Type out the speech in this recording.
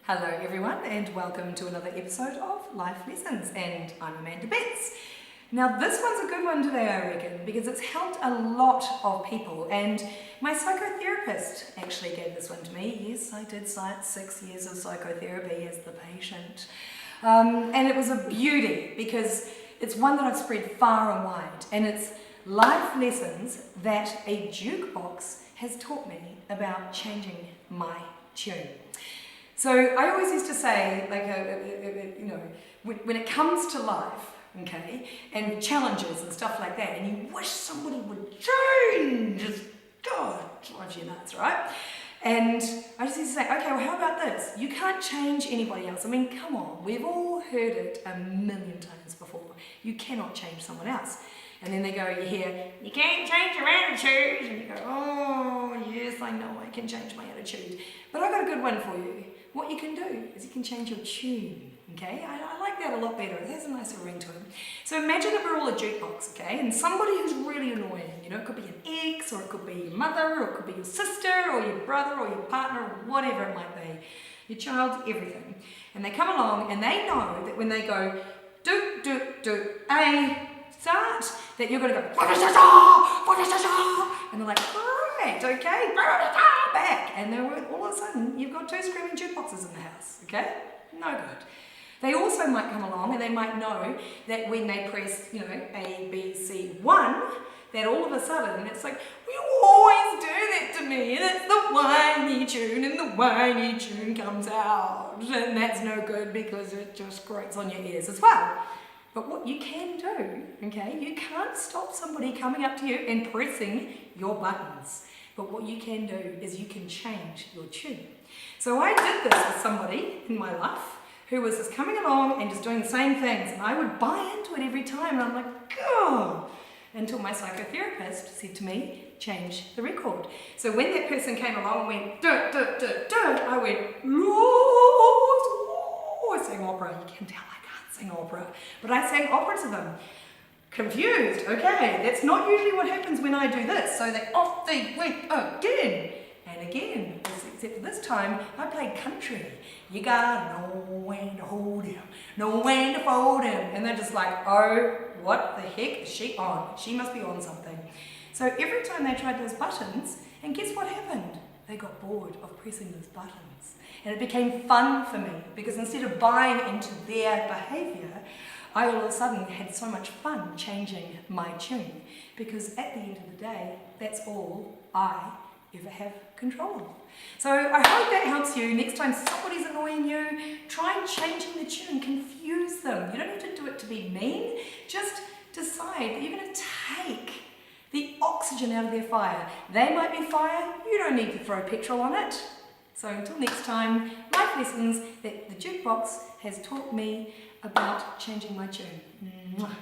Hello everyone and welcome to another episode of Life Lessons, and I'm Amanda Betts. Now this one's a good one today, I reckon, because it's helped a lot of people, and my psychotherapist actually gave this one to me. Yes, I did 6 years of psychotherapy as the patient, and it was a beauty because it's one that I've spread far and wide, and it's life lessons that a jukebox has taught me about changing my tune. So I always used to say, when it comes to life, okay, and challenges and stuff like that, and you wish somebody would change, God, drives you nuts, right? And I just used to say, okay, well, how about this? You can't change anybody else. I mean, come on, we've all heard it a million times before. You cannot change someone else. And then they go, you hear, you can't change your attitude. And you go, oh, yes, I know I can change my attitude. But I've got a good one for you. What you can do is you can change your tune, okay? I like that a lot better. It has a nicer ring to it. So imagine that we're all a jukebox, okay? And somebody who's really annoying, you know, it could be an ex, or it could be your mother, or it could be your sister, or your brother, or your partner, or whatever it might be. Your child, everything. And they come along and they know that when they go, do, A, start, that you're going to go, and they're like, right, okay, back. And then all of a sudden, you've got 2 screaming jukeboxes in the house, okay? No good. They also might come along and they might know that when they press, A, B, C, 1, that all of a sudden, it's like, you always do that to me, and it's the whiny tune, and the whiny tune comes out. And that's no good because it just grates on your ears as well. But what you can do, okay, you can't stop somebody coming up to you and pressing your buttons. But what you can do is you can change your tune. So I did this with somebody in my life who was just coming along and just doing the same things. And I would buy into it every time. And I'm like, oh, until my psychotherapist said to me, change the record. So when that person came along and went, do, I went, I sang opera. You can tell I can't sing opera. But I sang opera to them. Confused, okay, that's not usually what happens when I do this. So they off they went again and again, except for this time I played country. You gotta know when to hold him, know when to fold him. And they're just like, oh, what the heck is she on? She must be on something. So every time they tried those buttons, and guess what happened? They got bored of pressing those buttons. And it became fun for me because instead of buying into their behavior, I all of a sudden had so much fun changing my tune, because at the end of the day, that's all I ever have control of. So I hope that helps you. Next time somebody's annoying you, try changing the tune, confuse them. You don't have to do it to be mean, just decide that you're going to take the oxygen out of their fire. They might be fire, you don't need to throw petrol on it. So until next time, life lessons that the jukebox has taught me about changing my tune. Mwah.